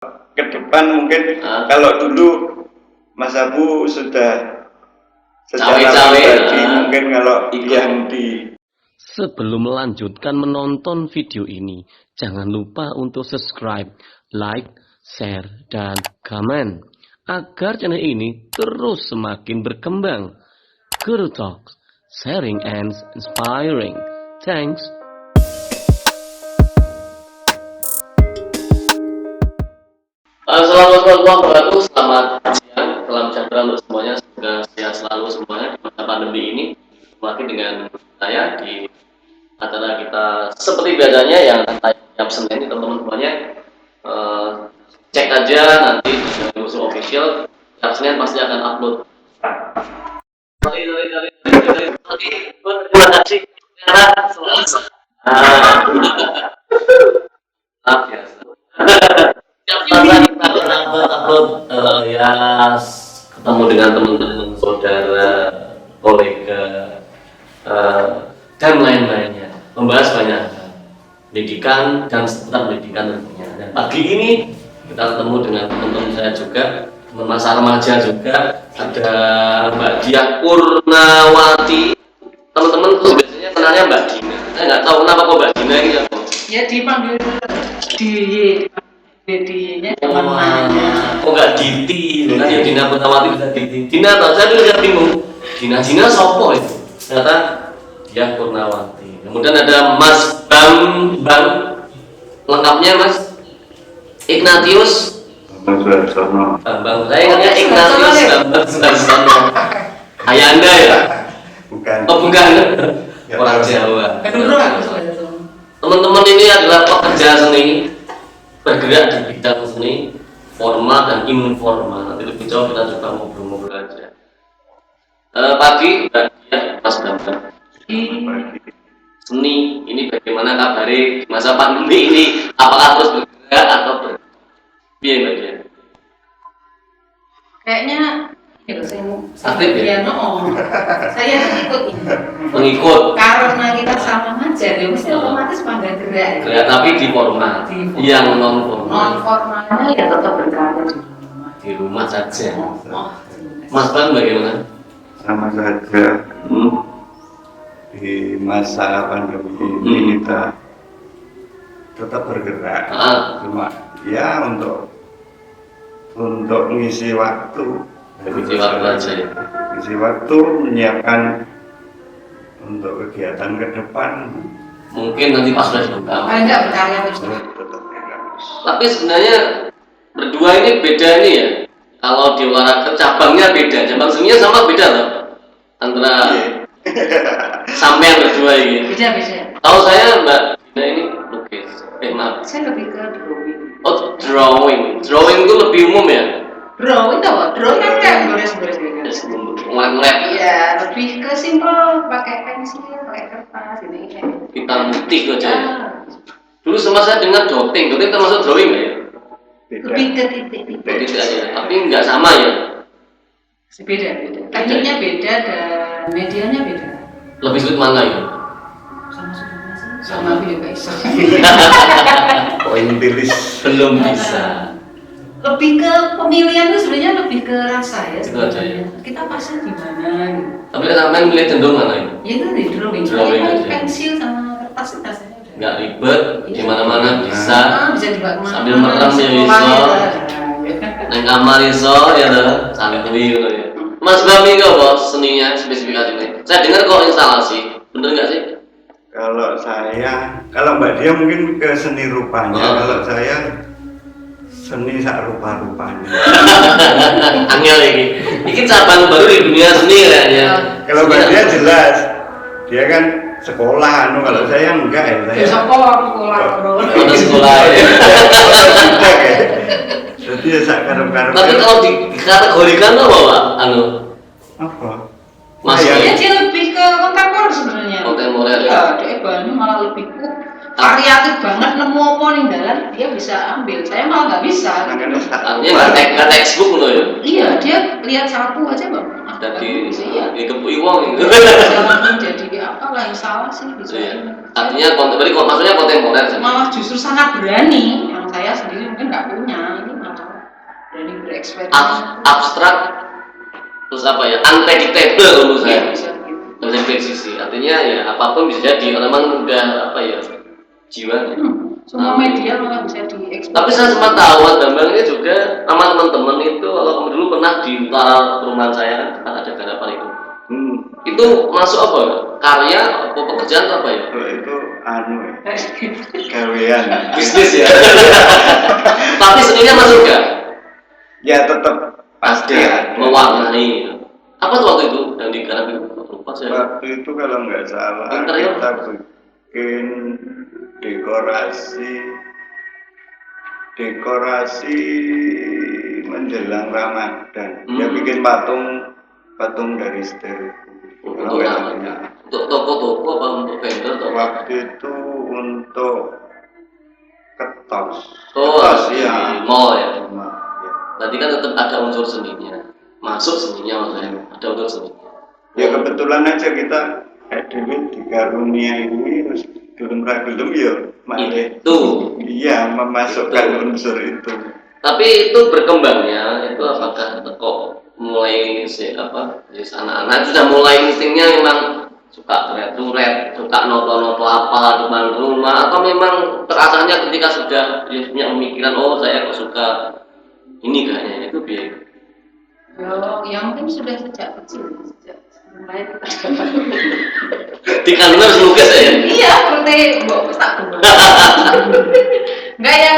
ke depan mungkin kalau dulu Mas Abu sudah secara pribadi mungkin kalau yang di. Sebelum melanjutkan menonton video ini, jangan lupa untuk subscribe, like, share, dan komen agar channel ini terus semakin berkembang. Guru Talks, sharing and inspiring. Thanks. Assalamualaikum warahmatullahi wabarakatuh. Selamat siang, salam sejahtera untuk semuanya. Semoga sehat selalu semuanya di masa pandemi ini. Semakin dengan saya di acara kita seperti biasanya yang tiap Senin, teman-teman semuanya. Cek aja nanti di Musuh Official. Tiap Senin pasti akan upload. Oke, terima kasih. Upload ya ketemu dengan teman-teman, saudara, kolega, dan lain-lainnya, membahas banyak hal pendidikan dan seputar pendidikan tentunya. Dan pagi ini kita ketemu dengan teman-teman saya juga, teman masa remaja juga, ada Mbak Diah Purnawati. Teman-teman tuh biasanya kenalnya Mbak Dina. Saya nggak tahu kenapa kok Mbak Dina ini. Ya dipanggil Dina teman-temannya. Kok nggak Diti? Kan ya Dina Purnawati bisa Diti. Dina tahu, saya juga bingung. Dina sopo itu? Ternyata Diah Purnawati. Kemudian ada Mas Bambang, lengkapnya Mas Ignatius Bambang. Saya ingatnya Ignatius Bambang Sudarsono. Ayanda ya? Bukan. Oh bukan. Orang Jawa. Teman-teman ini adalah pekerja seni, bergerak di bidang seni formal dan informal. Nanti lebih jauh kita coba ngobrol-ngobrol aja. Pagi Mbak Diah, Mas Bambang. Seni ini bagaimana kabarnya di masa pandemi ini? Apakah terus bergerak atau biar Mbak Diah? Kayaknya aktif ya? Saya ikut ini. Mengikut. Karena kita sama ngajar, ya mesti otomatis pada gerak. Gerak tapi di formal. Yang non formal. Non formalnya ya tetap berkarya di rumah saja. Mas Bang bagaimana? Sama saja. Di masa pandemi ini kita tetap bergerak. Cuma ya untuk mengisi waktu. Mengisi waktu aja ya. Mengisi waktu, menyiapkan untuk kegiatan ke depan. Mungkin nanti pas sudah dibuka. Enggak berkarya betul. Tapi sebenarnya berdua ini beda nih ya. Kalau di olahraga cabangnya beda, cabang seninya sama beda loh. Antara sampean berdua ini. Beda. Tahu saya Mbak Dina ini lukis. Maaf. Saya lebih ke drawing. Oh drawing. Drawing itu lebih umum ya. Drawing kan beres-beres. Ngeliat. Iya, lebih ke simpel, pakai pensil, pakai kertas, ini. Hitam putih aja. Dulu sama saya dengar dotting termasuk drawing ya? Lebih ke titik-titik. Ya. Tapi nggak sama ya? Beda. Tekniknya beda dan medianya beda. Lebih sulit mana ya? Sama beda bisa. Pointilis Belum bisa. Lebih ke pemilihan itu sebenarnya lebih ke rasa ya. Itu aja ya. Kita pasnya di mana gitu. Tapi sampean milih cenderung mana ya? Ya itu di drawing aja. Pensil sama kertas itu rasanya udah. Nggak ribet, di mana-mana bisa. Bisa dibawa kemana. Sambil merem ya bisa. Nang kamar iso ya loh, santuy gitu ya. Mas Bami kok bos seninya spesifikasinya. Saya dengar kok instalasi, bener nggak sih? Kalau Mbak Dia mungkin ke seni rupanya, kalau saya seni sak rupa-rupanya. Angel lagi. Ini cabang baru di dunia seni kayaknya. Kalau Mbak Dia jelas, dia kan sekolah, kalau saya enggak ya. Saya sekolah. Ada sekolah ya. Jadi ya sak karep-karep. Tapi kalau dikategorikan tuh apa? Apa? Mas Ya dia lebih ke kontemporer sebenarnya. Kontemporer. Ya, dia bahannya malah lebih variatif banget, nemu apa ning dalan dia bisa ambil. Saya malah nggak bisa. Artinya nggak textbook loh ya? Iya, dia lihat satu aja bang. Jadi iya. dikepui wong gitu. Jadi apa lah yang salah sih bisa. Artinya maksudnya kontemporer. Malah justru sangat berani yang saya sendiri mungkin nggak punya. Ini berani bereksperimen. Abstrak, terus apa ya, unpredictable menurut saya. Bisa gitu. Bisa diprediksi, artinya ya apapun bisa jadi, kalau memang udah apa ya, jiwa. Semua media malah bisa diekspor. Tapi saya sempat tahu gambarnya juga sama teman-teman itu, kalau dulu pernah di utara perumahan saya kan ada garapan itu. Itu masuk apa? Karya apa pekerjaan atau apa ya? Itu gawean. Bisnis ya. Tapi seninya masuk gak? Ya tetap pasti ada. Mewarnai. Apa tuh waktu itu yang digarap itu? Lupa saya. Waktu itu kalau nggak salah Interior? kita bikin dekorasi menjelang Ramadan. Ya bikin patung dari steril. Untuk apa? Untuk toko-toko apa untuk vendor atau apa? Waktu itu untuk ketos. Oh, Ketos ya. mall ya. Ya. Berarti kan tetap ada unsur seninya. Masuk seninya maksudnya. Ada unsur seninya. Ya kebetulan aja kita dulu dikaruniai ini terus gelem ya Itu. iya memasukkan unsur itu. Tapi itu berkembangnya itu apakah kok mulai anak-anak itu sudah mulai instingnya memang suka coret, suka noto-noto apa depan rumah, atau memang terasanya ketika sudah punya pemikiran, oh saya kok suka ini kayaknya itu biaya. Ya mungkin sudah sejak kecil, sejak mulai Di kantor harus lukis ya? Iya, seperti mbok wis tak guna. Enggak ya,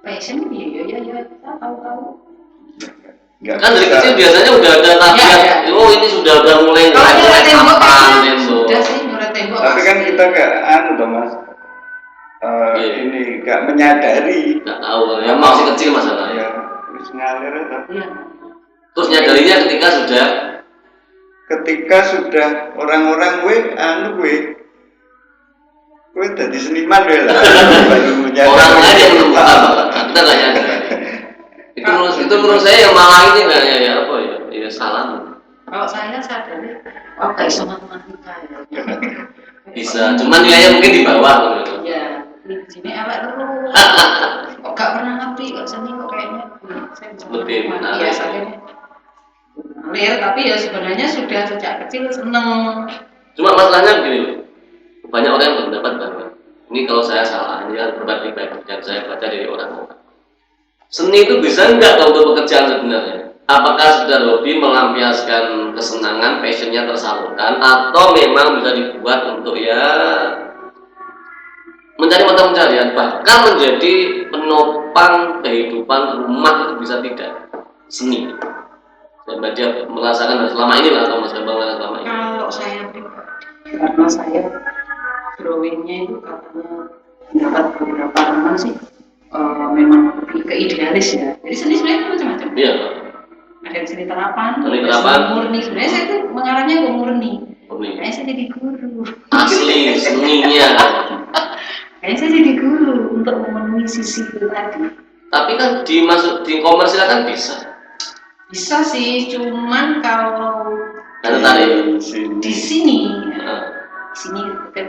passion ya, tahu. Kan dari kecil biasanya udah ada tabiat, oh ini sudah mulai Kalau tembok tembok. sudah sih nyurat tembok. Tapi kan kita gak Mas. Ini gak menyadari. Nggak tahu, yang masih kecil masalahnya. Ya, terus ngalir tapi. Iya. Terus nyadarinya ketika sudah orang-orang gue jadi seniman deh lah. orang lain yang menemukan, kita nggak nyadar. Itu menurut saya yang malah ini nggak ya apa ya salah. Kalau saya sadar, kayak sama matematika ya. Bisa, cuman nilainya mungkin di bawah gitu. Ya, di sini awak terus. Kok gak pernah ngerti, kok seni kok kayaknya. Saya bisa Lebih menarik. Iya, saya ngalir, tapi ya sebenarnya sudah sejak kecil seneng. Cuma masalahnya begini, banyak orang yang berpendapat bahwa ini kalau saya salah, ini kan pendapat pribadi dan saya baca dari orang-orang. Seni itu bisa enggak kalau untuk pekerjaan sebenarnya? Apakah sudah hobi melampiaskan kesenangan, passionnya tersalurkan, atau memang bisa dibuat untuk ya mencari mata pencarian, bahkan menjadi penopang kehidupan rumah itu bisa tidak? Seni. Saya baca merasakan selama ini lah, atau Mas Bambang selama ini. Kalau saya pribadi, karena saya drawingnya itu katanya dapat beberapa teman sih memang lebih ke idealis ya. Jadi seni sebenarnya macam-macam. Iya. Ada yang seni terapan, Seni ada terapan. seni murni. Sebenarnya saya itu mengarahnya ke murni. Murni. Kayaknya saya jadi guru. Asli seninya. Kayaknya saya jadi guru untuk memenuhi sisi itu tadi. Tapi kan di komersil kan bisa. Bisa sih, cuman kalau Kan tertarik. di sini, Nah,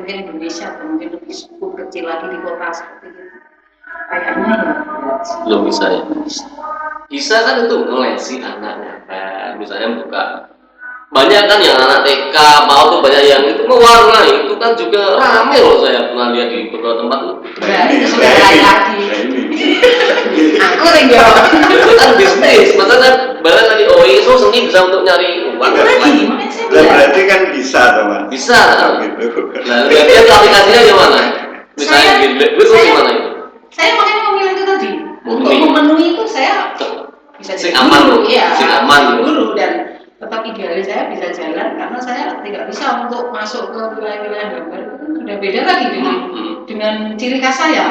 mungkin Indonesia atau mungkin lebih cukup kecil lagi di kota seperti itu. Kayaknya ya belum bisa ya. Bisa kan itu ngelesi anaknya kan, misalnya buka. Banyak kan yang anak TK mau tuh banyak yang itu mewarnai, itu kan juga rame loh, saya pernah lihat di beberapa tempat tuh. nah, itu sudah lain lagi. Aku lagi Itu kan bisnis, maksudnya bahkan tadi itu seni bisa untuk nyari uang. lagi. Berarti kan bisa teman. Bisa. Gitu. Nah, berarti aplikasinya gimana? Misalnya duit itu gimana itu? Saya makanya memilih itu tadi. Untuk Memenuhi. memenuhi itu saya bisa Sing jadi aman, guru, iya, sing aman. guru dan tetap idealis saya bisa jalan karena saya tidak bisa untuk masuk ke wilayah-wilayah gambar itu sudah beda lagi dengan ciri khas saya.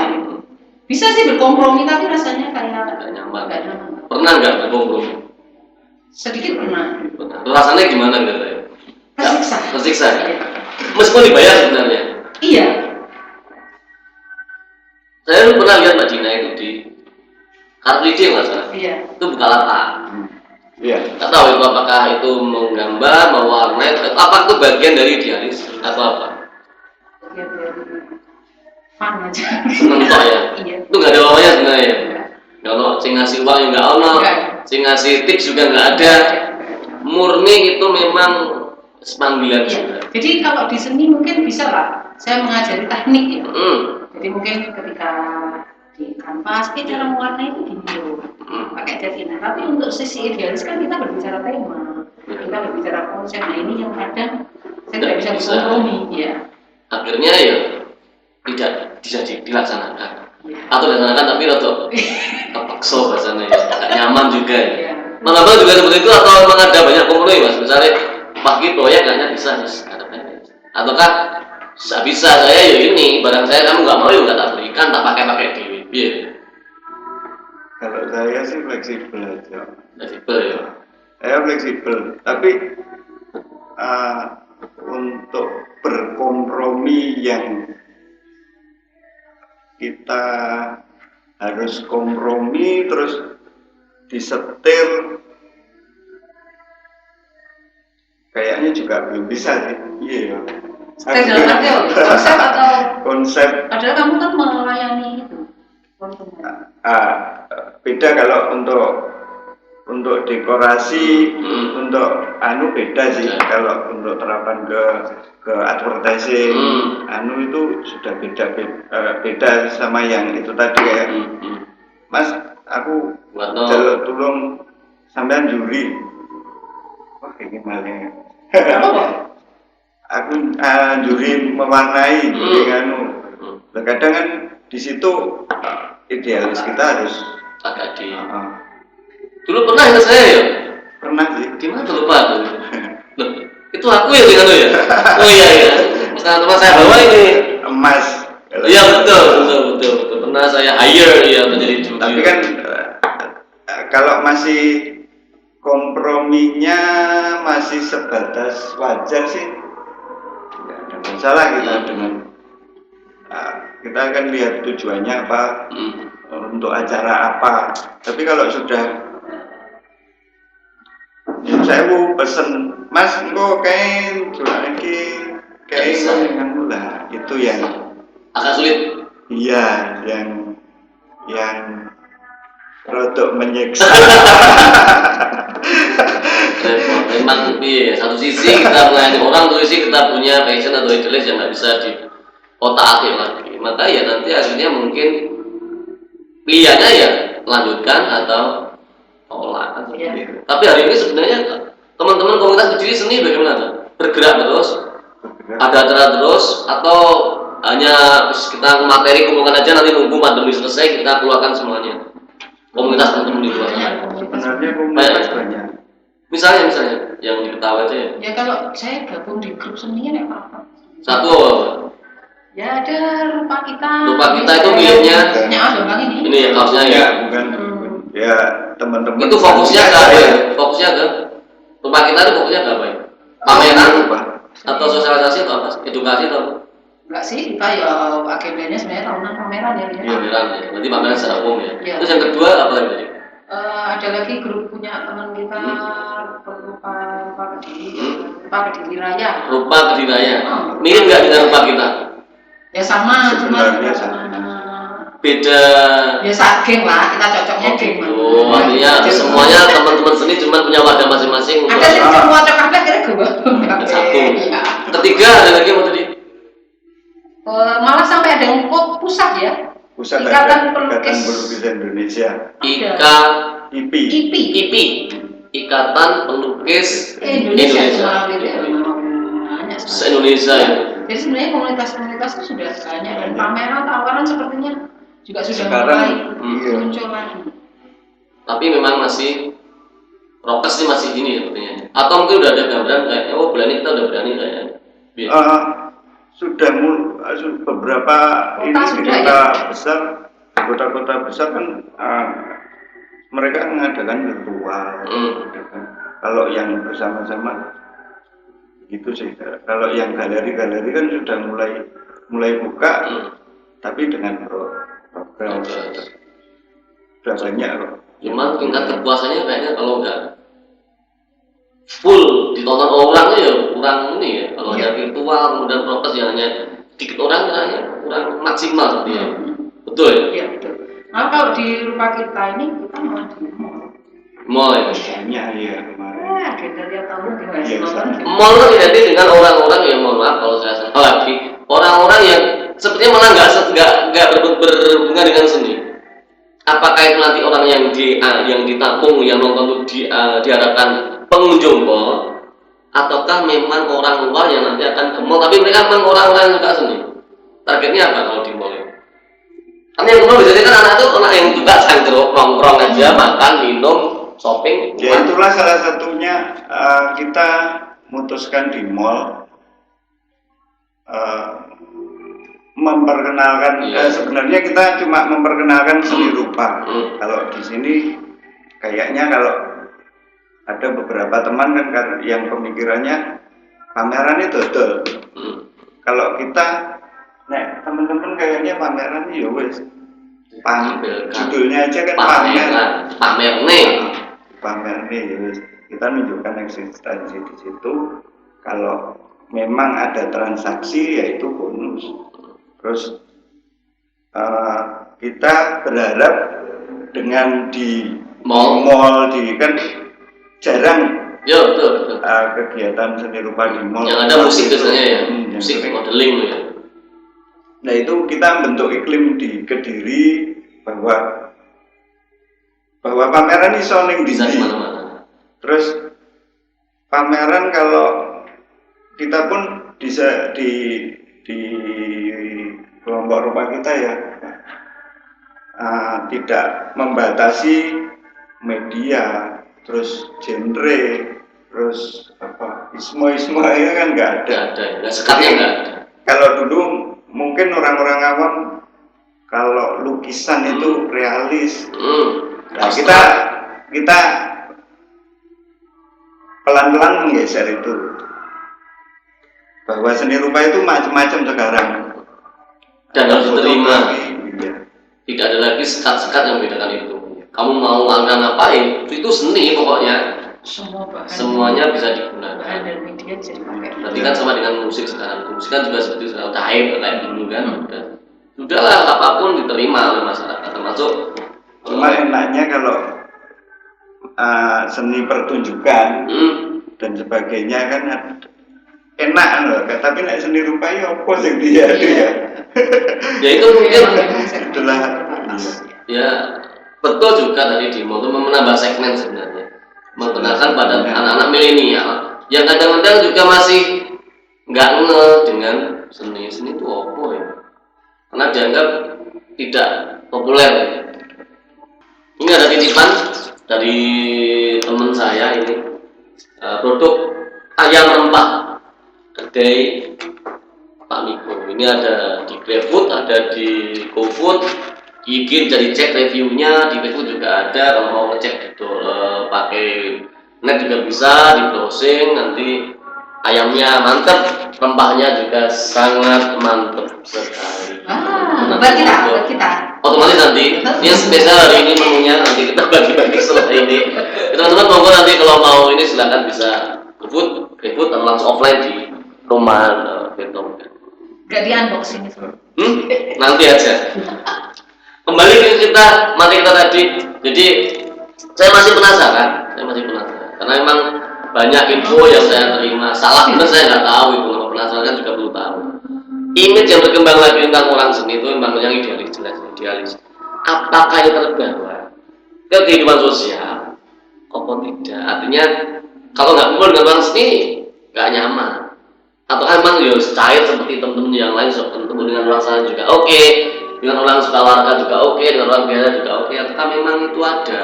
Bisa sih berkompromi tapi rasanya kayak Nggak nyaman. nggak nyaman. Pernah nggak berkompromi? Sedikit pernah. Pernah. Rasanya gimana gitu ya? Tersiksa. Tersiksa. Meskipun dibayar sebenarnya. Iya. Saya dulu pernah lihat Mbak Dina itu di Car Free Day nggak salah. Iya. Itu Bukalapak. Iya. Nggak tahu itu apakah itu menggambar, mewarnai, apa itu bagian dari idealis atau apa? Iya, fun aja. Seneng toh ya. Iya. Itu nggak ada apa-apanya sebenarnya. Kalau sing ngasih uang yang nggak ono, Nggak. sing ngasih tips juga nggak ada. Murni itu memang panggilan Iya. juga. Jadi kalau di seni mungkin bisa lah, saya mengajari teknik ya. Jadi mungkin ketika di kanvas, cara mewarnai itu gini loh, pakai cat ini. Tapi untuk sisi idealis kan kita berbicara tema, kita berbicara konsep. Nah ini yang kadang saya tidak bisa berkompromi, ya. Akhirnya ya tidak bisa dilaksanakan. Atau dilaksanakan tapi rotok terpaksa bahasanya ya, agak nyaman juga ya. Iya. Menambah juga seperti itu atau memang ada banyak kompromi mas, misalnya pagi proyek kayaknya bisa mas, ataukah bisa saya ya ini barang saya kamu nggak mau ya nggak tak berikan, tak pakai dewi, iya. Kalau saya sih fleksibel aja. Fleksibel ya. Saya fleksibel, tapi untuk berkompromi yang kita harus kompromi terus disetir kayaknya juga belum bisa sih. Iya. Saya dalam arti konsep atau konsep. padahal kamu kan melayani itu. Beda kalau untuk dekorasi, untuk beda sih. Kalau untuk terapan ke advertising, itu sudah beda sama yang itu tadi kayak Mas, aku jalur tulung sampean juri. Wah ini malah. Aku juri mewarnai dengan kadang kan di situ idealis kita harus agak di. Dulu pernah ingat saya ya? Pernah sih. Gimana tuh lupa tuh? Loh, itu aku ya dengan lo ya? Oh iya ya. Sekarang saya bawa ini emas. Iya betul. Pernah saya hire ya menjadi juri. Tapi kan kalau masih komprominya masih sebatas wajar sih, nggak ada masalah kita dengan kita akan lihat tujuannya apa, untuk acara apa. Tapi kalau sudah saya mau pesen Mas, engko kain jualan kain dengan lah itu yang agak sulit. Iya, yang rodok menyiksa. Memang iya, satu sisi kita melayani orang, satu sisi kita punya passion atau idealis yang nggak bisa diotak-atik lagi. Maka ya nanti akhirnya mungkin pilihannya ya lanjutkan atau tolak. Ya. Tapi hari ini sebenarnya teman-teman komunitas berdiri seni bagaimana? Bergerak terus, ada acara terus, atau hanya kita materi kumpulkan aja nanti nunggu pandemi selesai kita keluarkan semuanya. Komunitas teman-teman di luar. Sebenarnya komunitas banyak. Misalnya yang diketahui aja ya. Ya kalau saya gabung di grup seninya ya apa-apa. Satu. Ya ada rupa kita. Rupa kita itu miliknya. Ini. Ini ya kaosnya ya. Bukan. Ya teman-teman. Itu fokusnya ke apa ya? Fokusnya ke rupa kita itu fokusnya ke apa ya? Pameran atau sosialisasi atau apa? Edukasi atau apa? Enggak sih, kita ya agendanya sebenarnya tahunan pameran ya. Pameran ya. Berarti pameran secara umum ya. Ya. Terus yang kedua apa lagi? Ada lagi grup punya teman kita rupa Kediri Raya. Rupa Kediri Raya. Mirip nggak dengan rupa kita? Ya sama, sebenarnya beda. Ya geng lah, kita cocoknya geng. Oh, artinya semuanya teman-teman seni cuma punya wadah masing-masing. Ada sih semua cocoknya kira gue. Satu. Ketiga ada lagi apa tadi? Malah sampai ada yang pusat ya. Pusat Ikatan Pelukis Indonesia. IPI. Ikatan Pelukis Indonesia. Se-Indonesia ya. Jadi sebenarnya komunitas-komunitas itu sudah banyak dan pameran tawaran sepertinya juga sudah sekarang, mulai muncul lagi. Tapi memang masih prokes sih masih gini sepertinya. Atau mungkin udah ada gambaran kayak bulan ini kita udah berani kayaknya. Sudah beberapa kota ini sudah, di kota besar kan mereka mengadakan virtual. Kalau yang bersama-sama gitu sih. Kalau yang galeri-galeri kan sudah mulai buka, tapi dengan program sudah banyak kok. Cuman tingkat kepuasannya kayaknya kalau nggak full ditonton orang ya kurang ini ya. Kalau ada virtual kemudian prokes yang hanya sedikit orang kayaknya kurang maksimal seperti ya. Betul ya? Iya betul. Nah, kalau di rumah kita ini kita malah di mall. Mall ya. Banyak ya kemarin. Agenda tiap tahun di Iya, nonton. Mall kan identik dengan orang-orang yang mohon maaf kalau saya salah lagi, orang-orang yang sepertinya malah nggak berhubungan dengan seni. Apakah itu nanti orang yang ditampung yang nonton itu diharapkan pengunjung mall, ataukah memang orang luar yang nanti akan ke mall tapi mereka memang orang-orang yang suka seni? Targetnya apa kalau di mall? Karena yang ke mall biasanya kan anak itu orang yang juga cangkruk nongkrong aja, makan, minum, shopping. Ya itulah salah satunya kita memutuskan di mall memperkenalkan sebenarnya kita cuma memperkenalkan seni rupa. Kalau di sini kayaknya kalau ada beberapa teman kan yang pemikirannya pameran itu dodol. Kalau kita teman-teman kayaknya pameran ya wes judulnya aja kan pamer nih ya wes. Kita menunjukkan eksistensi di situ. Kalau memang ada transaksi yaitu bonus. Terus kita berharap dengan di mall di kan jarang ya betul. Kegiatan seni rupa di mall. Yang ada musik biasanya ya, musik modeling ya. Nah itu kita bentuk iklim di Kediri bahwa pameran ini soning bisa di mana-mana. Terus pameran kalau kita pun bisa di kelompok rumah kita ya tidak membatasi media, terus genre, terus apa ismo ya kan nggak ada. Nggak sekatnya nggak ada. Kalau dulu mungkin orang-orang awam kalau lukisan itu realis. Nah, kita pelan-pelan menggeser itu bahwa seni rupa itu macam-macam sekarang dan harus diterima. Iya. Tidak ada lagi sekat-sekat yang membedakan itu. Kamu mau angkat ngapain? Itu seni pokoknya. Semuanya bisa digunakan. Dan media bisa dipakai. Berarti kan sama dengan musik sekarang. Musik kan juga seperti sekarang cair kayak dulu kan. Sudahlah apapun diterima oleh masyarakat termasuk. Cuma enaknya kalau seni pertunjukan dan sebagainya kan enak loh. Tapi nek seni rupa ya apa sing dia ya. Ya itu mungkin itulah. Ya betul juga tadi di mau menambah segmen sebenarnya. Mengenalkan pada anak-anak milenial yang kadang-kadang juga masih nggak ngeh dengan seni itu apa ya? Karena dianggap tidak populer. Ini ada titipan dari teman saya ini produk ayam rempah kedai Pak Miko. Ini ada di GrabFood, ada di GoFood, di IG jadi cek reviewnya, di Facebook juga ada. Kalau mau ngecek itu pakai net juga bisa, di browsing nanti ayamnya mantep, rempahnya juga sangat mantep sekali. Buat kita. Otomatis nanti yang spesial hari ini menunya nanti kita bagi-bagi setelah ini. Teman-teman monggo nanti kalau mau ini silakan bisa GoFood atau langsung offline di rumah Beto. Gak di unboxing itu. Nanti aja. Kembali ke kita materi kita tadi. Jadi saya masih penasaran karena memang banyak info yang saya terima salah benar saya nggak tahu itu. Kalau penasaran kan juga perlu tahu. Image yang berkembang lagi tentang orang seni itu memang yang idealis, jelas idealis. Apakah yang terbawa ke kehidupan sosial? Kok tidak? Artinya kalau nggak kumpul dengan orang seni nggak nyaman. Atau emang ya cair seperti teman-teman yang lain, bertemu dengan orang sana juga oke, dengan orang suka warga juga oke, dengan orang biasa juga oke. Apakah memang itu ada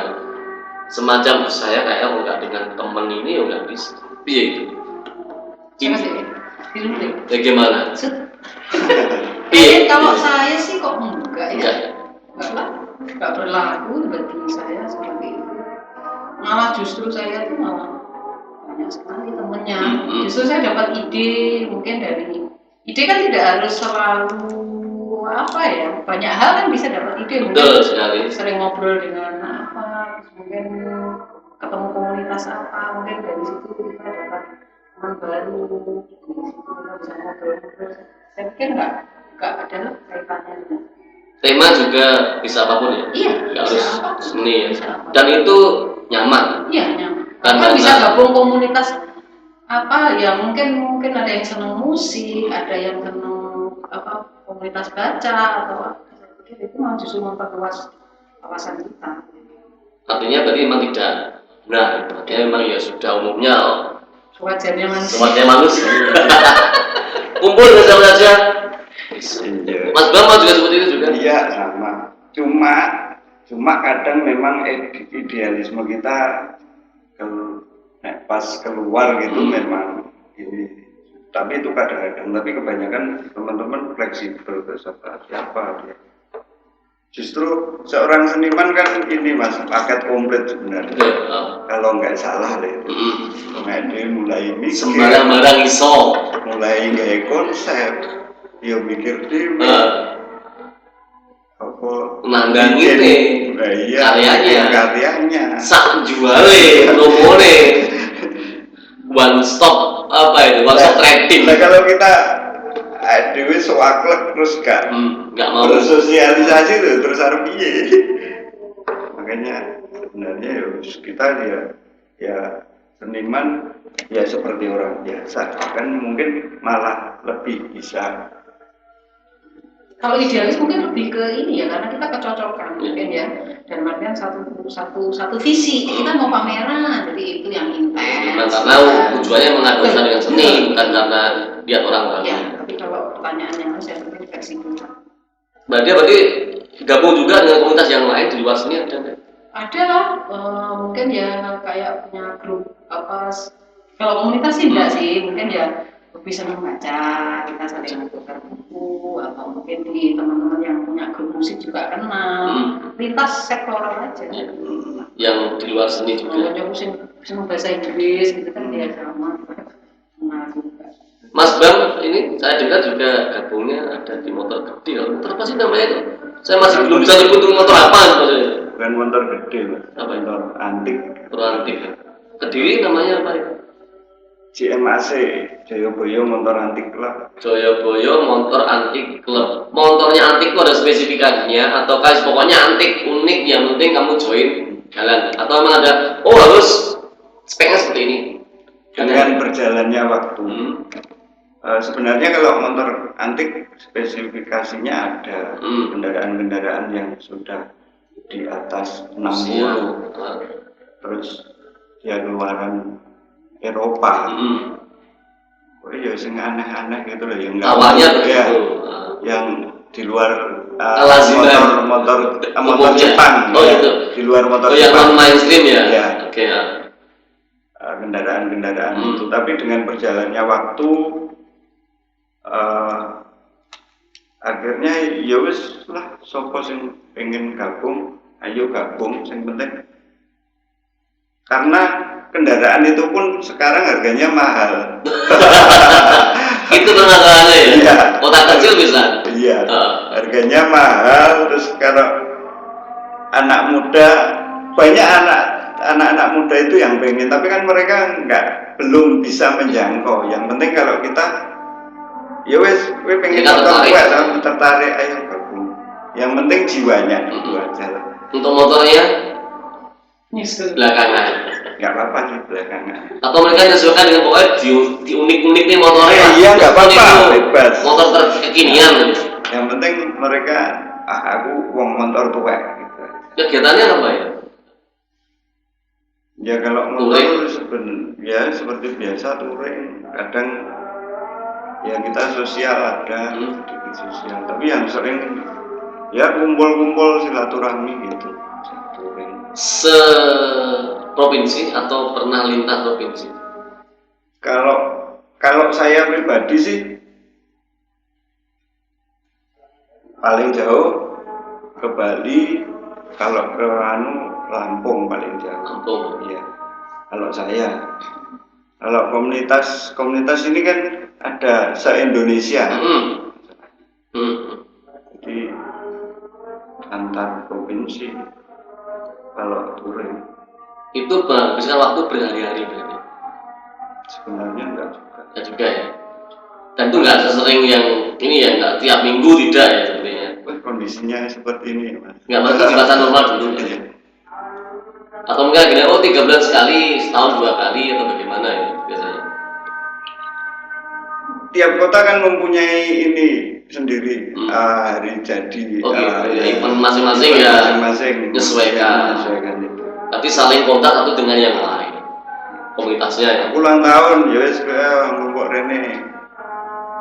semacam saya kayak enggak dengan teman ini ya nggak bisa. Iya itu. Bagaimana? Kalau saya sih kok enggak ya. Enggak berlaku bagi saya seperti itu. Malah justru saya tuh malah banyak sekali temennya. Justru saya dapat ide mungkin dari ide kan tidak harus selalu apa ya, banyak hal kan bisa dapat ide. Betul sekali. Sering ngobrol dengan apa, mungkin ketemu komunitas apa, mungkin dari situ kita dapat teman baru, di situ kita bisa ngobrol. Saya pikir nggak ada kaitannya dengan Tema juga bisa apapun ya. Iya, Nggak bisa harus apapun. seni ya. Bisa apapun. Dan itu nyaman. Iya, nyaman. Karena Kan bisa gabung komunitas apa ya, mungkin ada yang senang musik, ada yang senang apa komunitas baca atau apa. Itu malah justru memperluas wawasan kita. Artinya berarti memang tidak benar. Artinya memang ya sudah umumnya Wajarnya manusia. semuanya manusia. Kumpul bersama saja. Iya. Mas Bambang juga seperti itu juga. Iya sama. Cuma kadang memang idealisme kita pas keluar gitu memang ini. Tapi itu kadang-kadang. Tapi kebanyakan teman-teman fleksibel bersama siapa dia. Justru seorang seniman kan ini mas paket komplit sebenarnya. Kalau nggak salah deh. Dia mulai mikir. Sembarang iso. Mulai nggak konsep. Dia mikir dia. Apa nanggangi nih karyanya sak juale promone one stop trading. Nah kalau kita dewe soaklek terus nggak mau bersosialisasi tuh terus harus piye. Makanya sebenarnya kita ya seniman ya seperti orang biasa kan mungkin malah lebih bisa. Kalau idealis mungkin lebih ke ini ya, karena kita kecocokan mungkin ya, dan artian satu visi kita mau pameran, jadi itu yang intens. Karena tujuannya mengagumkan dengan seni, bukan karena lihat orang lain. Ya, tapi kalau pertanyaannya saya mungkin fleksibel. Berarti gabung juga dengan komunitas yang lain di luar seni ada nggak? Ada lah, mungkin ya kayak punya grup apa. Kalau komunitas sih enggak sih, mungkin ya lebih senang baca, kita saling tukar buku, atau mungkin di teman-teman yang punya grup musik juga kenal, lintas sektoral aja. Yang di luar seni juga. Kalau senang bahasa Inggris gitu kan dia sama, kenal juga. Mas Bang, ini saya dengar juga gabungnya ada di motor gede. Motor apa sih namanya itu? Saya masih belum bisa nyebut motor apa maksudnya. Bukan motor gede, apa itu? Motor antik. Motor antik. Kediri namanya apa itu? JMAC, Joyoboyo Motor Antik Club. Joyoboyo Motor Antik Club. Motornya antik itu ada spesifikasinya atau kayak pokoknya antik, unik, yang penting kamu join jalan. Atau memang ada, harus speknya seperti ini. Dengan berjalannya waktu. Sebenarnya kalau motor antik spesifikasinya ada kendaraan-kendaraan yang sudah di atas 60. Terus dia keluaran Eropa. Oh iya, sing aneh-aneh gitu loh yang awalnya ya, yang di luar motor Jepang. Gitu. Di luar motor Jepang. Yang non mainstream ya. Ya. Oke ya. Kendaraan-kendaraan itu, tapi dengan berjalannya waktu akhirnya ya wis lah sapa sing pengen gabung, ayo gabung, sing penting karena kendaraan itu pun sekarang harganya mahal. Itu permasalahannya ya? Iya. Kota kecil bisa? Iya. Harganya mahal, terus kalau anak muda, banyak anak-anak muda itu yang pengen, tapi kan mereka belum bisa menjangkau. Yang penting kalau kita, ya wes pengen motor kuat, tertarik, ayo gabung. Yang penting jiwanya itu aja lah. Untuk motornya? Belakangan. Nggak apa-apa sih belakangan. Atau mereka menyesuaikan dengan pokoknya di unik-unik nih motornya. Iya nggak apa-apa, bebas. Motor terkekinian. Yang penting mereka, aku uang motor tua. Gitu. Kegiatannya apa ya? Ya kalau motor ya seperti biasa touring. Kadang ya kita sosial ada, sedikit sosial. Tapi yang sering ya kumpul-kumpul silaturahmi gitu. Se-provinsi atau pernah lintas provinsi? Kalau saya pribadi sih paling jauh ke Bali, kalau ke Lampung paling jauh. Lampung. Ya. Kalau saya, kalau komunitas ini kan ada se-Indonesia. Jadi antar provinsi. Kalau touring itu menghabiskan waktu berhari-hari berarti? Sebenarnya enggak juga ya. Dan itu enggak sesering yang ini ya, enggak tiap minggu tidak ya sepertinya. kondisinya seperti ini, Mas. Nggak masuk di masa normal dulu. Atau mungkin gini, 3 bulan sekali, setahun 2 kali atau bagaimana ya biasanya? Tiap kota kan mempunyai ini sendiri hari jadi. Event masing-masing ya masing-masing menyesuaikan. itu. Tapi saling kontak satu dengan yang lain. Komunitasnya ya. Ulang tahun ya wis ngomong Rene.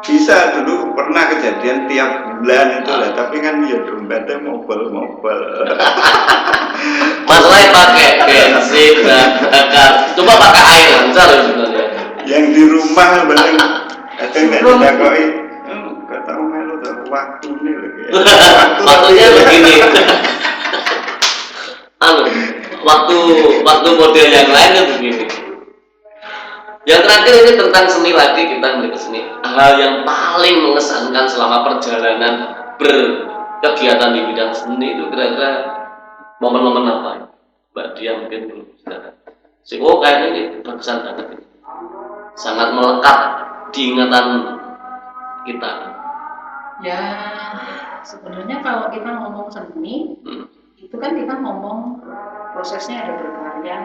Bisa dulu pernah kejadian tiap bulan itu lah, tapi kan ya dompetnya mobile. Masalahnya pakai bensin, bakar. Coba pakai air lancar ya sebenarnya. Yang di rumah paling ada nggak didakoi. Nggak tahu melu tahu waktu ini lagi. Waktunya begini. Waktu model yang lain kan begini. Yang terakhir ini tentang seni lagi, kita kembali ke seni. Hal yang paling mengesankan selama perjalanan berkegiatan di bidang seni itu kira-kira momen-momen apa ya? Mbak Dia mungkin dulu. Kayaknya ini berkesan banget ini. Sangat melekat di ingatan kita. Ya, sebenarnya kalau kita ngomong seni, itu kan kita ngomong prosesnya ada berkarya,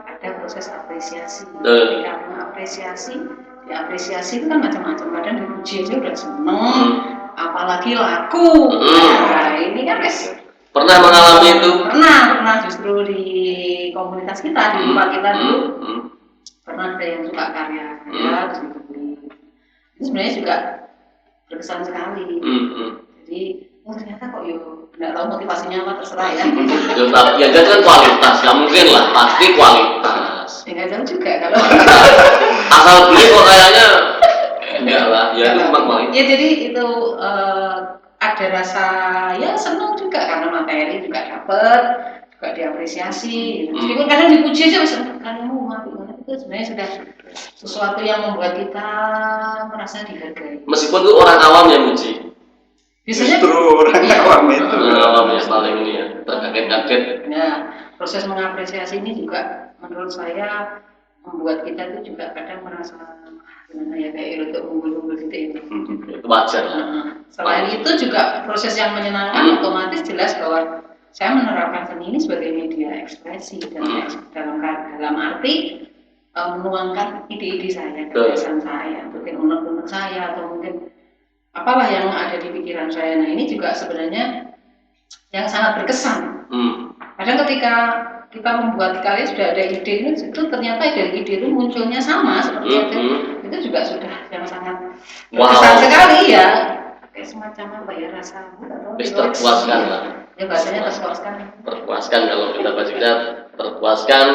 ada proses apresiasi. Ketika mengapresiasi, diapresiasi itu kan macam-macam. Kadang dipuji aja udah seneng, apalagi laku. Nah, ini kan pernah mengalami itu? Pernah justru di komunitas kita, di tempat kita dulu. Pernah ada yang suka karya saya, terus dibeli. Itu sebenarnya juga berkesan sekali. Jadi ternyata kok nggak tahu motivasinya apa, terserah ya. Ya kan kualitas, nggak mungkin lah, pasti kualitas. Ya nggak jauh juga kalau. Asal beli kok kayaknya enggak lah, ya itu cuma kualitas. Ya jadi itu ada rasa ya senang juga karena materi juga dapat, juga diapresiasi. Meskipun kadang dipuji aja misalnya kamu itu sebenarnya sudah sesuatu yang membuat kita merasa dihargai. Meskipun itu orang awam yang muji. Biasanya justru orang awam itu. Orang awam yang paling ini ya, terkaget-kaget. Ya, proses mengapresiasi ini juga menurut saya membuat kita itu juga kadang merasa gimana ya, kayak untuk unggul-unggul gitu itu. Itu wajar. Selain itu juga proses yang menyenangkan, otomatis jelas bahwa saya menerapkan seni ini sebagai media ekspresi dalam arti menuangkan ide-ide saya, gagasan saya, mungkin unek-unek saya atau mungkin apalah yang ada di pikiran saya. Nah ini juga sebenarnya yang sangat berkesan. Kadang ketika kita membuat karya sudah ada ide itu ternyata dari ide itu munculnya sama seperti itu juga sudah yang sangat berkesan sekali ya. Kayak semacam apa ya, rasa terpuaskan lah. Ya bahasanya terpuaskan. Terpuaskan kalau kita baca terpuaskan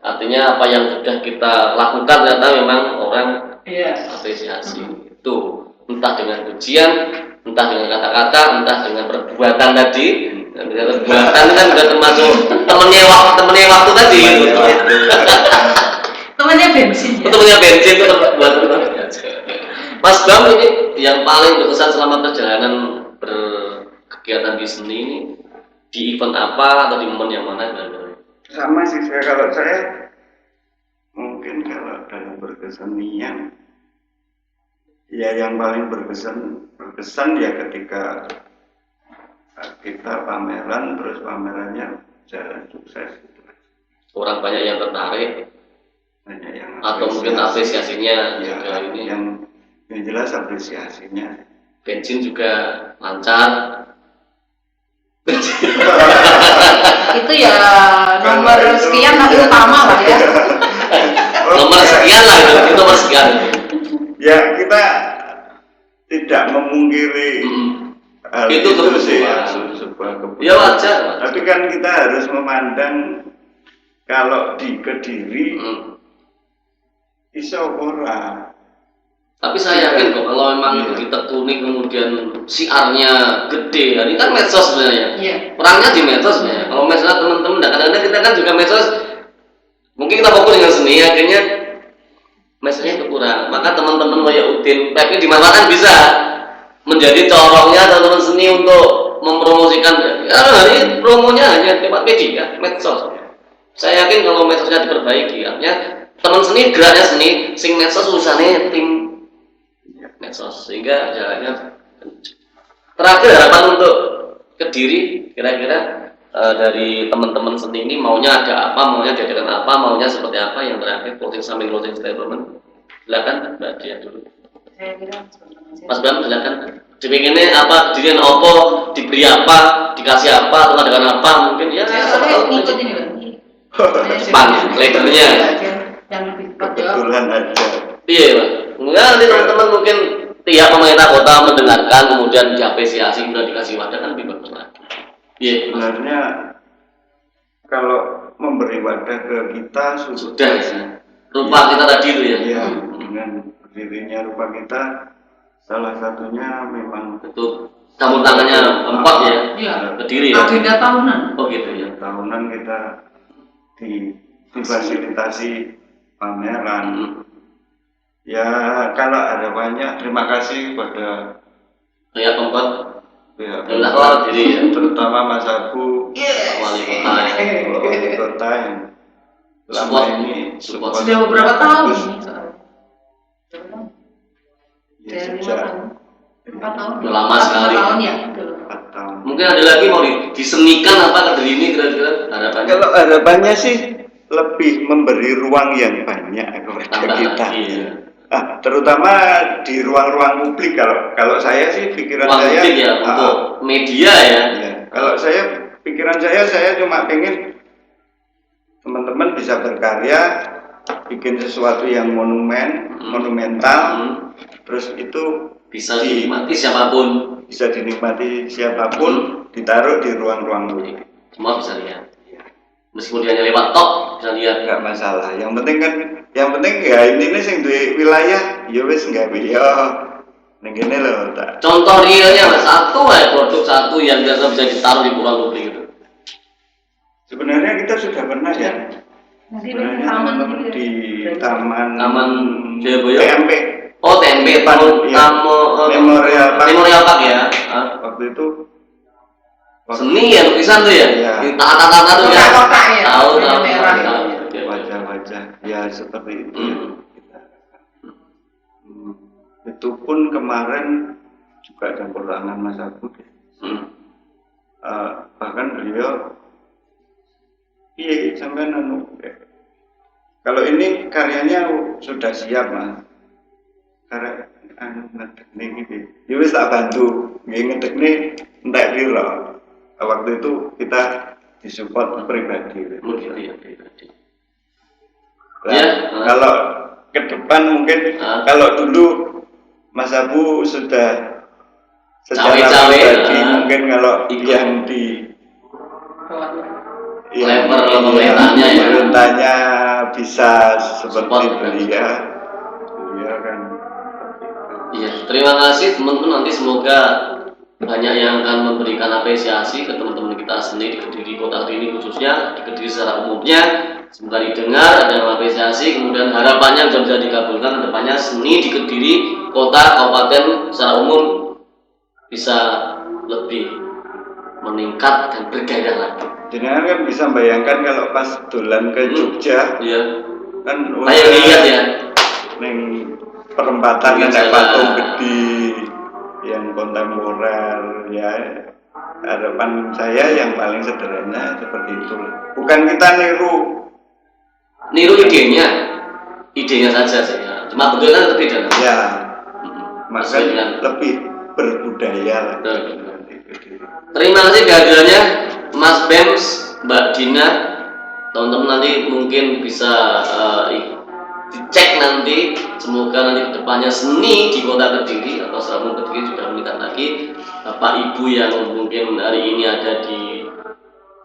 artinya apa yang sudah kita lakukan ternyata memang orang apresiasi. Itu entah dengan pujian, entah dengan kata-kata, entah dengan perbuatan tadi. Perbuatan kan sudah termasuk temennya waktu tadi. Temennya bensin. Temennya bensin itu perbuatan. Mas Bam, ini yang paling berkesan selama perjalanan berkegiatan di seni ini di event apa atau di momen yang mana? Sama sih kalau saya mungkin kalau dalam berkesenian ya yang paling berkesan ya ketika kita pameran, terus pamerannya jalan sukses gitu. Orang banyak yang tertarik, banyak yang atau mungkin apresiasinya ya, juga ini. Yang jelas apresiasinya. Bensin juga lancar. Itu ya nomor sekian tapi utama lah ya. Nomor sekian lah itu nomor sekian. Ya kita tidak memungkiri hal itu sih ya, sebuah kebutuhan. Ya wajar. Tapi kan kita harus memandang kalau di Kediri iso ora. Tapi saya yakin kok kalau memang itu ditekuni kemudian siarnya gede, ini kan medsos sebenarnya. Perangnya di medsos sebenarnya. Kalau misalnya teman-teman, kadang-kadang kita kan juga medsos, mungkin kita fokus dengan seni, akhirnya medsosnya kurang. Maka teman-teman kayak Udin, tapi di mana kan bisa menjadi corongnya teman-teman seni untuk mempromosikan. Ya ini promonya hanya lewat media, medsos. Saya yakin kalau medsosnya diperbaiki, artinya teman seni geraknya seni, sing medsos urusannya tim medsos, sehingga jalannya. Terakhir harapan untuk Kediri kira-kira dari teman-teman seni ini maunya ada apa, maunya diadakan apa, maunya seperti apa. Yang terakhir closing statement, silakan Mbak Dia dulu. Saya kira Mas Bram silakan. Dipinginnya apa, dirian apa, diberi apa, dikasih apa, atau adakan apa, mungkin ya. saya ngikut ini Bang. Jepang, leadernya. Yang lebih cepat jawab. Kebetulan aja. Iya, Pak. Enggak, nanti teman-teman mungkin pihak pemerintah kota mendengarkan, kemudian diapresiasi, kemudian dikasih wadah kan lebih bagus lagi. Iya, Mas. Sebenarnya kalau memberi wadah ke kita Sudah ya. Rupa kita tadi itu ya. Iya, dengan berdirinya rupa kita, salah satunya memang Betul. Campur tangannya empat ya. Iya. Kediri ya. Agenda tahunan. Oh gitu ya. tahunan kita difasilitasi pameran. Ya kalau ada banyak, terima kasih pada Kayak tempat pihak Yalah, Pemkot, jadi ya. terutama Mas Abu, wali kota ya. wali kota yang selama Support. ini Support. Sudah beberapa tahun bagus. ini soalnya. Ya, Dari 5 sejak tahun. 4 tahun. Udah lama sekali. 4 tahun ya. Betul. 4 tahun. Mungkin ada lagi mau disenikan apa Kediri ini kira-kira harapannya? Kalau harapannya sih lebih memberi ruang yang banyak kepada Tambah kita. lagi, ya. Terutama di ruang-ruang publik. Kalau saya sih pikiran Ruang saya publik ya, untuk media ya. ya, kalau saya pikiran saya cuma pengen teman-teman bisa berkarya, bikin sesuatu yang monumental, terus itu Bisa dinikmati siapapun. bisa dinikmati siapapun, ditaruh di ruang-ruang publik. Semua bisa lihat. Meskipun dia lewat top bisa lihat. Nggak masalah. Yang penting ya ini sing duwe wilayah, ya wis nggawe ya. Ning kene lho tak. Contoh realnya Mas, satu ya produk satu yang biasa bisa ditaruh di ruang publik itu. Sebenarnya kita sudah pernah ya. Nanti Sebenarnya taman teman-teman gitu di ya. Taman Jayabaya. TMP. Oh TMP, Depan, iya. Memorial Park. Memorial Park ya. Waktu itu Seni ya lukisan tuh ya. Iya. Di tata-tata tuh ya. Kotak-kotak ya. Tahu Warna tahu. merah. Tahu. wajah-wajah ya seperti itu. Itu pun kemarin juga campur tangan Mas Abu. Bahkan beliau iya sampai kalau ini karyanya sudah siap Mas. Karena ngedekne gitu. Ya wis tak bantu. Nggih ngedekne entek piro. Waktu itu kita disupport pribadi. Oh, gitu ya. Nah, Ya. kalau ke depan mungkin kalau dulu Mas Abu sudah secara Cawe-cawe, pribadi mungkin kalau ikut. yang di Level pemerintahnya ya. pemerintahnya bisa seperti Support. beliau kan. Iya, terima kasih teman-teman, nanti semoga banyak yang akan memberikan apresiasi ke teman-teman kita sendiri di Kediri, Kota Kediri khususnya, di Kediri secara umumnya. Semoga didengar, ada yang apresiasi, kemudian harapannya bisa dikabulkan, depannya seni di Kediri, kota, kabupaten secara umum bisa lebih meningkat dan bergairah lagi. Jenengan kan bisa bayangkan kalau pas dolan ke Jogja Iya. kan Ayo lihat ya. neng perempatan Pinggir ada jalan. patung gede yang kontemporer ya. Harapan saya yang paling sederhana seperti itu. Bukan kita Niru idenya saja sih. Ya. Cuma bentuknya berbeda. ya, Sesuai dengan lebih berbudaya lah. Betul. Terima kasih kehadirannya Mas Bems, Mbak Dina. Teman-teman nanti mungkin bisa dicek nanti. Semoga nanti kedepannya seni di Kota Kediri atau Serabun Kediri juga meningkat lagi. Bapak Ibu yang mungkin hari ini ada di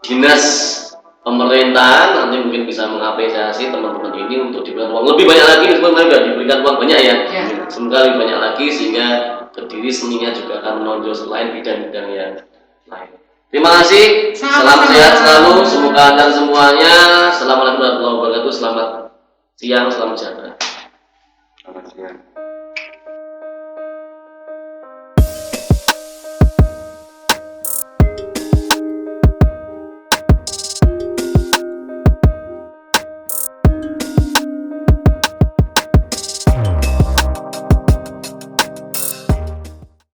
dinas pemerintahan nanti mungkin bisa mengapresiasi teman-teman ini untuk diberikan uang lebih banyak lagi. Sebenarnya sudah diberikan uang banyak ya. Semoga lebih banyak lagi sehingga Kediri seninya juga akan menonjol selain bidang-bidang yang lain. Terima kasih. Salam sehat selalu. Semoga anda semuanya. Assalamualaikum warahmatullahi wabarakatuh. Selamat siang, selamat sejahtera. Selamat siang.